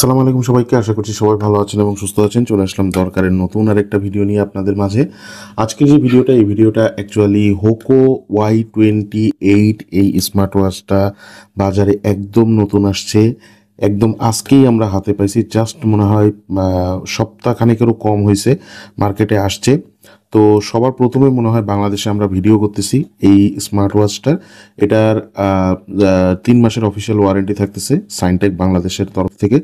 আসসালামু আলাইকুম সবাইকে। আশা করছি সবাই ভালো আছেন এবং সুস্থ আছেন। চলে আসলাম দরকারের নতুন আরেকটা ভিডিও নিয়ে আপনাদের মাঝে। আজকের যে ভিডিওটা, এই ভিডিওটা অ্যাকচুয়ালি হোকো Y28 এই স্মার্ট ওয়াচটা বাজারে একদম নতুন আসছে। একদম আজকেই আমরা হাতে পাইছি, জাস্ট মনে হয় সপ্তাহখানেকেরও কম হয়েছে মার্কেটে আসছে। তো সবার প্রথমে মনে হয় বাংলাদেশে আমরা ভিডিও করতেছি এই স্মার্ট ওয়াচটার। এটার 3 মাসের অফিসিয়াল ওয়ারেন্টি থাকতেছে সাইনটেক বাংলাদেশের তরফ থেকে।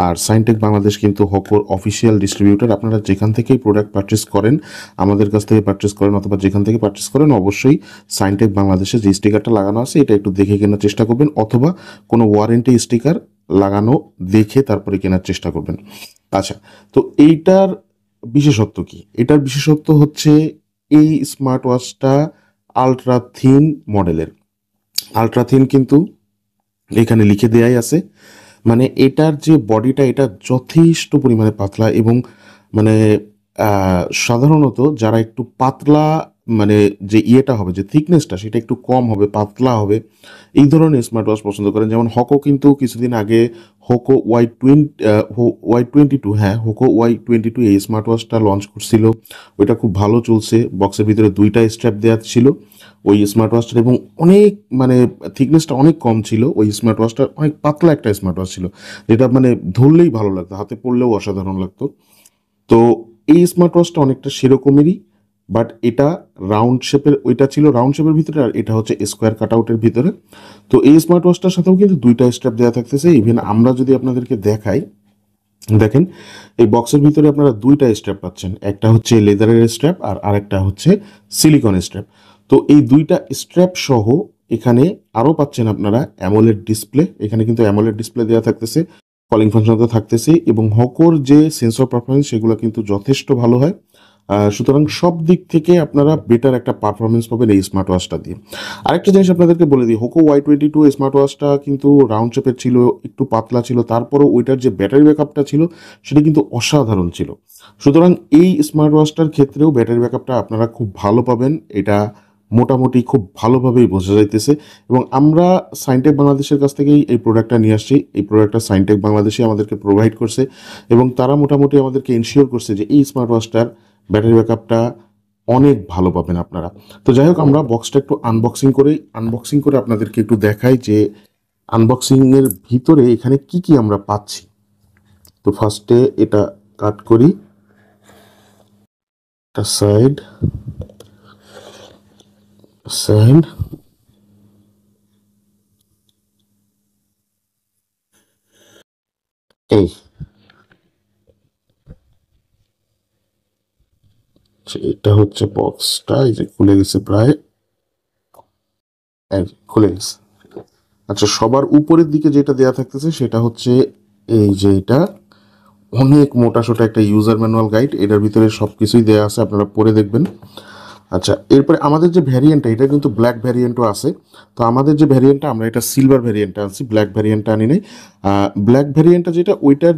আর সাইনটেক বাংলাদেশ কিন্তু হোকোর অফিসিয়াল ডিস্ট্রিবিউটর। আপনারা যেখান থেকেই প্রোডাক্ট পারচেস করেন, আমাদের কাছ থেকে পারচেস করেন অথবা যেখান থেকে পারচেস করেন, অবশ্যই সাইনটেক বাংলাদেশে যে স্টিকারটা লাগানো আছে এটা একটু দেখে কেনার চেষ্টা করবেন, অথবা কোনো ওয়ারেন্টি স্টিকার লাগানো দেখে তারপরে কেনার চেষ্টা করবেন। আচ্ছা, তো এইটার বিশেষত্ব কি? এটার বিশেষত্ব হচ্ছে এই স্মার্ট ওয়াচটা আলট্রা থিন মডেলের। আলট্রা থিন কিন্তু এখানে লিখে দেয়াই আছে। মানে এটার যে বডিটা, এটা যথেষ্ট পরিমাণে পাতলা এবং মানে সাধারণত যারা একটু পাতলা, মানে যে ইয়েটা হবে, যে থিকনেসটা সেটা একটু কম হবে, পাতলা হবে, এই ধরনের স্মার্ট ওয়াচ পছন্দ করেন। যেমন হকো কিন্তু কিছুদিন আগে হোকো Y22, হ্যাঁ হোকো Y22 এই স্মার্ট ওয়াচটা লঞ্চ করছিল। ওইটা খুব ভালো চলছে। বক্সের ভিতরে 2টা স্ট্র্যাপ দেওয়া ছিল ওই স্মার্ট ওয়াচটার, এবং অনেক মানে থিকনেসটা অনেক কম ছিল। ওই স্মার্ট ওয়াচটা অনেক পাতলা একটা স্মার্ট ওয়াচ ছিল, যেটা মানে ধরলেই ভালো লাগতো, হাতে পড়লেও অসাধারণ লাগতো। তো এই স্মার্ট ওয়াচটা অনেকটা সেরকমেরই, বাট এটা রাউন্ড শেপের, ওইটা ছিল রাউন্ড শেপের ভিতরে, আর এটা হচ্ছে স্কোয়ার কাটআউটের ভিতরে। তো এই স্মার্ট ওয়াচটার সাথেও কিন্তু 2টা স্ট্র্যাপ দেওয়া থাকতেছে। ইভেন আমরা যদি আপনাদেরকে দেখাই, দেখেন এই বক্সের ভিতরে আপনারা 2টা স্ট্র্যাপ পাচ্ছেন। একটা হচ্ছে লেদারের স্ট্র্যাপ আর আরেকটা হচ্ছে সিলিকন স্ট্র্যাপ। তো এই 2টা স্ট্র্যাপ সহ এখানে আরও পাচ্ছেন আপনারা অ্যামোলেড ডিসপ্লে। এখানে কিন্তু অ্যামোলেড ডিসপ্লে দেওয়া থাকতেছে, কলিং ফাংশন তো থাকতেছে, এবং হকোর যে সেন্সর পারফরমেন্স সেগুলো কিন্তু যথেষ্ট ভালো হয়। সুতরাং সব দিক থেকে আপনারা বেটার একটা পারফরমেন্স পাবেন এই স্মার্ট ওয়াচটা দিয়ে। আরেকটা জিনিস আপনাদেরকে বলে দিই, হোকো Y22 স্মার্ট ওয়াচটা কিন্তু রাউন্ড শেপের ছিল, একটু পাতলা ছিল, তারপরও ওইটার যে ব্যাটারি ব্যাকআপটা ছিল সেটা কিন্তু অসাধারণ ছিল। সুতরাং এই স্মার্ট ওয়াচটার ক্ষেত্রেও ব্যাটারি ব্যাকআপটা আপনারা খুব ভালো পাবেন, এটা মোটামুটি খুব ভালোভাবেই বোঝা যাইতেছে। এবং আমরা সাইনটেক বাংলাদেশের কাছ থেকেই এই প্রোডাক্টটা নিয়ে আসছি। এই প্রোডাক্টটা সাইনটেক বাংলাদেশে আমাদেরকে প্রোভাইড করছে, এবং তারা মোটামুটি আমাদেরকে এনশিওর করছে যে এই স্মার্ট ওয়াচটার ব্যাটারি ব্যাকআপটা অনেক ভালো পাবেন আপনারা। তো যাই হোক, আমরা বক্সটা একটু আনবক্সিং করে আপনাদেরকে একটু দেখাই যে আনবক্সিং এর ভিতরে এখানে কি কি আমরা পাচ্ছি। তো ফার্স্টে এটা কাট করি, এটা সাইড সাইড এই এটা হচ্ছে বক্সটা, এই যে খুলে গেছে প্রায়, এই যে খুলে গেছে। আচ্ছা, সবার উপরের দিকে যেটা দেয়া থাকতেছে সেটা হচ্ছে এই যে এটা অনেক মোটা সোটা একটা ইউজার ম্যানুয়াল গাইড। এটার ভিতরে সব কিছুই দেওয়া আছে, আপনারা পড়ে দেখবেন। আচ্ছা, এরপরে আমাদের যে ভ্যারিয়েন্টটা, এটা কিন্তু ব্ল্যাক ভ্যারিয়েন্টও আছে। তো আমাদের যে ভ্যারিয়েন্টটা, আমরা এটা সিলভার ভ্যারিয়েন্টটা আনছি, ব্ল্যাক ভ্যারিয়েন্টটা আনি নাই। ব্ল্যাক ভ্যারিয়েন্টটা যেটা, ওইটার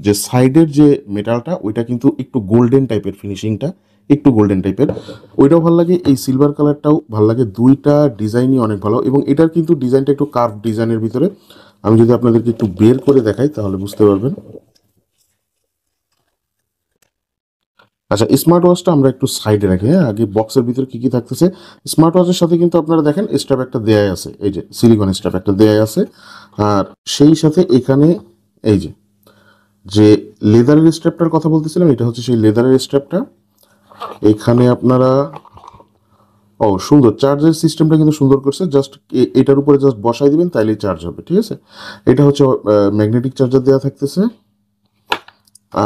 যে সাইডের যে মেটালটা, ওইটা কিন্তু একটু গোল্ডেন টাইপের, ফিনিশিংটা একটু গোল্ডেন টাইপের, ওইটাও ভালো লাগে। এই সিলভার কালারটাও ভালো লাগে। 2টা ডিজাইনই অনেক ভালো, এবং এটার কিন্তু ডিজাইনটা একটু কার্ভ ডিজাইনের ভিতরে। আমি যদি আপনাদেরকে একটু বের করে দেখাই তাহলে বুঝতে পারবেন। আচ্ছা, স্মার্ট ওয়াচটা আমরা একটু সাইডে রাখি। হ্যাঁ, আগে বক্সের ভিতরে কি কি থাকতেছে। স্মার্ট ওয়াচের সাথে কিন্তু আপনারা দেখেন স্ট্র্যাপ একটা দেয়াই আছে, এই যে সিলিকন স্ট্র্যাপ একটা দেয়াই আছে। আর সেই সাথে এখানে এই যে যে লেদারের স্ট্র্যাপটার কথা বলতেছিলাম, এটা হচ্ছে সেই লেদারের স্ট্র্যাপটা। এখানে আপনারা, ও সুন্দর, চার্জের সিস্টেমটা কিন্তু সুন্দর করছে। জাস্ট এটার উপরে জাস্ট বসাই দিবেন, তাইলেই চার্জ হবে, ঠিক আছে। এটা হচ্ছে ম্যাগনেটিক চার্জার দেওয়া থাকতেছে।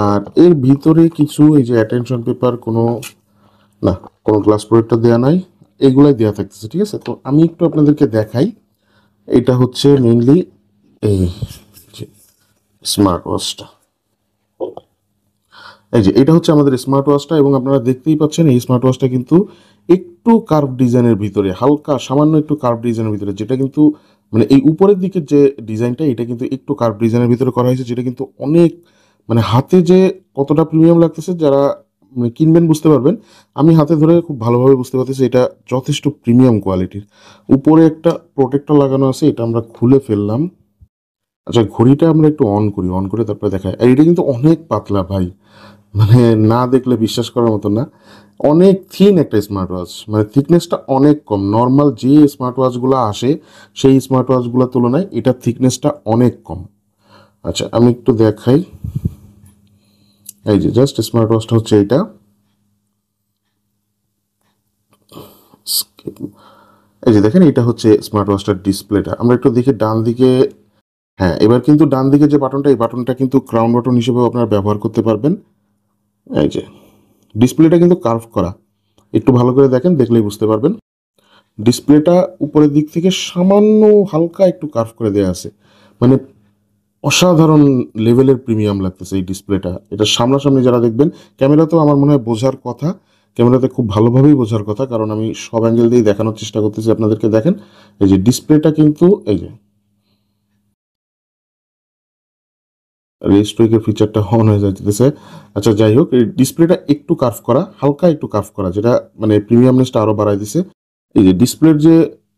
আর এর ভিতরে কিছু এই যে অ্যাটেনশন পেপার, কোনো না, কোনো গ্লাস প্রোটেক্টর দেওয়া নাই, এগুলাই দেওয়া থাকতেছে, ঠিক আছে। তো আমি একটু আপনাদেরকে দেখাই। এটা হচ্ছে মেইনলি এই যে স্মার্ট ওয়াচটা, এই যে এটা হচ্ছে আমাদের স্মার্ট ওয়াচটা। এবং আপনারা দেখতেই পাচ্ছেন এই স্মার্ট ওয়াচটা কিন্তু একটু কার্ভ ডিজাইনের ভিতরে, হালকা সামান্য একটু কার্ভ ডিজাইনের ভিতরে, যেটা কিন্তু মানে এই উপরের দিকের যে ডিজাইনটা, এটা কিন্তু একটু কার্ভ ডিজাইনের ভিতরে করা হয়েছে, যেটা কিন্তু অনেক মানে হাতে যে কতটা প্রিমিয়াম লাগতেছে, যারা মানে কিনবেন বুঝতে পারবেন। আমি হাতে ধরে খুব ভালোভাবে বুঝতে পারতেছি এটা যথেষ্ট প্রিমিয়াম কোয়ালিটির। উপরে একটা প্রোটেক্টর লাগানো আছে, এটা আমরা খুলে ফেললাম। আচ্ছা, ঘড়িটা আমরা একটু অন করি, অন করে তারপরে দেখাই। আর এটা কিন্তু অনেক পাতলা ভাই, মানে না দেখলে বিশ্বাস করার মতো না। অনেক থিন একটা স্মার্ট ওয়াচ, মানে থিকনেসটা অনেক কম। নর্মাল যে স্মার্ট ওয়াচগুলো আসে সেই স্মার্ট ওয়াচগুলোর তুলনায় এটার থিকনেসটা অনেক কম। আচ্ছা, আমি একটু দেখাই। এই যে জাস্ট স্মার্ট ওয়াচটা হচ্ছে এইটা। এই যে দেখেন, এটা হচ্ছে স্মার্ট ওয়াচটার ডিসপ্লেটা। আমরা একটু দেখি ডান দিকে। হ্যাঁ, এবার কিন্তু ডান দিকে যে বাটনটা, এই বাটনটা কিন্তু ক্রাউন বাটন হিসেবেও আপনারা ব্যবহার করতে পারবেন। এই যে ডিসপ্লেটা কিন্তু কার্ভ করা, একটু ভালো করে দেখেন, দেখলেই বুঝতে পারবেন। ডিসপ্লেটা উপরের দিক থেকে সামান্য হালকা একটু কার্ভ করে দেওয়া আছে, মানে অসাধারণ লেভেলের প্রিমিয়াম লাগতেছে এই ডিসপ্লেটা। এটা সামনাসামনি যারা দেখবেন, ক্যামেরাতেও আমার মনে হয় বোঝার কথা, ক্যামেরাতে খুব ভালোভাবেই বোঝার কথা, কারণ আমি সব অ্যাঙ্গেল দিয়েই দেখানোর চেষ্টা করতেছি আপনাদেরকে। দেখেন এই যে ডিসপ্লেটা কিন্তু, এই যে রেস্ট্রোকের ফিচারটা অন হয়ে যাচ্ছে। আচ্ছা, যাই হোক, এই ডিসপ্লেটা একটু কার্ভ করা, হালকা একটু কার্ভ করা, যেটা মানে প্রিমিয়ামনেসটা আরও বাড়াই দিছে। এই যে ডিসপ্লের যে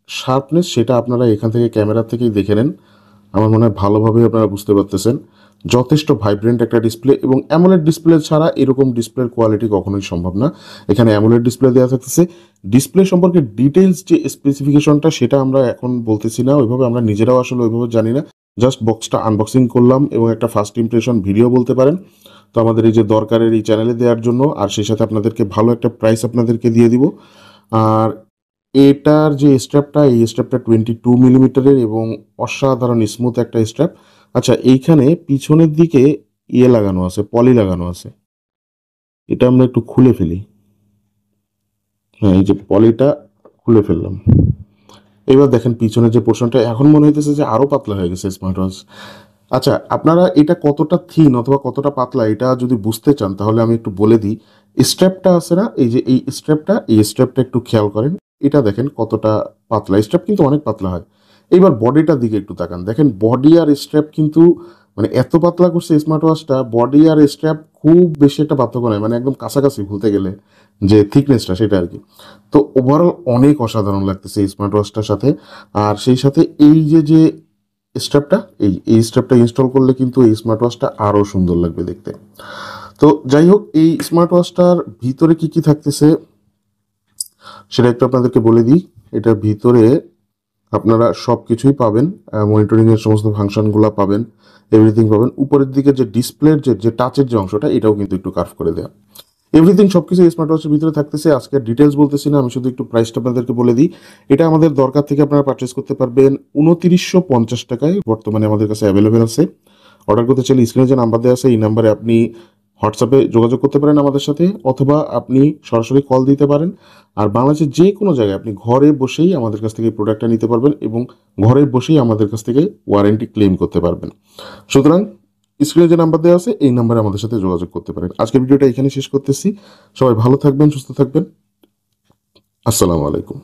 শার্পনেস, সেটা আপনারা এখান থেকে ক্যামেরা থেকেই দেখে নেন। আমার মনে হয় ভালোভাবে আপনারা বুঝতে পারতেছেন। যথেষ্ট ভাইব্রেন্ট একটা ডিসপ্লে, এবং অ্যামোলেড ডিসপ্লে ছাড়া এরকম ডিসপ্লের কোয়ালিটি কখনোই সম্ভব না। এখানে অ্যামোলেড ডিসপ্লে দেওয়া থাকতেছে। ডিসপ্লে সম্পর্কে ডিটেলস যে স্পেসিফিকেশনটা, সেটা আমরা এখন বলতেছি না ওইভাবে, আমরা নিজেরাও আসলে ওইভাবে জানি না। জাস্ট বক্সটা আনবক্সিং করলাম এবং একটা ফার্স্ট ইমপ্রেশন ভিডিও বলতে পারেন। তো আমাদের এই যে দরকারের এই চ্যানেলে দেওয়ার জন্য, আর সেই সাথে আপনাদেরকে ভালো একটা প্রাইস আপনাদেরকে দিয়ে দিব। আর এটার যে স্ট্র্যাপটা, এই স্ট্র্যাপটা 22 মিলিমিটারের এবং অসাধারণ স্মুথ একটা স্ট্র্যাপ। আচ্ছা, এইখানে পিছনের দিকে ইয়ে লাগানো আছে, পলি লাগানো আছে। এটা আমরা একটু খুলে ফেলি। হ্যাঁ, এই যে পলিটা খুলে ফেললাম। এবার দেখেন পিছনের যে পোর্শনটা, এখন মনে হইতেছে যে আরো পাতলা হয়ে গেছে স্মার্ট ওয়াচ। আচ্ছা, আপনারা এটা কতটা থিন অথবা কতটা পাতলা এটা যদি বুঝতে চান, তাহলে আমি একটু বলে দিই। স্ট্র্যাপটা আছে না, এই যে এই স্ট্র্যাপটা একটু খেয়াল করেন। এটা দেখেন কতটা পাতলা, স্ট্র্যাপ কিন্তু অনেক পাতলা হয়। এইবার বডিটার দিকে একটু তাকান, দেখেন বডি আর স্ট্র্যাপ কিন্তু মানে এত পাতলা করছে স্মার্ট ওয়াচটা। বডি আর স্ট্র্যাপ খুব বেশি একটা পার্থক্য নয়, মানে একদম কাছাকাছি বলতে গেলে, যে থিকনেসটা সেটা আর কি। তো ওভারঅল অনেক অসাধারণ লাগতেছে এই স্মার্ট ওয়াচটার সাথে। আর সেই সাথে এই যে স্ট্র্যাপটা, এই স্ট্র্যাপটা ইনস্টল করলে কিন্তু এই স্মার্ট ওয়াচটা আরও সুন্দর লাগবে দেখতে। তো যাই হোক, এই স্মার্ট ওয়াচটার ভিতরে কি কি থাকতেছে সেটা একটু আপনাদেরকে বলে দিই। এটার ভিতরে আপনারা সব কিছুই পাবেন, মনিটরিংয়ের সমস্ত ফাংশনগুলো পাবেন, এভরিথিং পাবেন। উপরের দিকে যে ডিসপ্লের যে টাচের যে অংশটা, এটাও কিন্তু একটু কার্ভ করে দেওয়া। এভরিথিং সবকিছু স্মার্ট ওয়াচের ভিতরে থাকতেছে। আজকে ডিটেলস বলতেছি না, আমি শুধু একটু প্রাইসটা আপনাদেরকে বলে দিই। এটা আমাদের দরকার থেকে আপনারা পারচেস করতে পারবেন 2950 টাকায়, বর্তমানে আমাদের কাছে অ্যাভেলেবেল আছে। অর্ডার করতে চাইলে স্ক্রিনে যে নাম্বার দেওয়া আছে, এই নাম্বারে আপনি হোয়াটসঅ্যাপে যোগাযোগ করতে পারেন আমাদের সাথে, অথবা আপনি সরাসরি কল দিতে পারেন। আর বাংলাদেশের যে কোনো জায়গায় আপনি ঘরে বসেই আমাদের কাছ থেকে প্রোডাক্টটা নিতে পারবেন, এবং ঘরে বসেই আমাদের কাছ থেকে ওয়ারেন্টি ক্লেম করতে পারবেন। সুতরাং স্ক্রিনে যে নাম্বার দেওয়া আছে, এই নাম্বারে আমাদের সাথে যোগাযোগ করতে পারেন। আজকের ভিডিওটা এখানে শেষ করতেছি। সবাই ভালো থাকবেন, সুস্থ থাকবেন। আসসালামু আলাইকুম।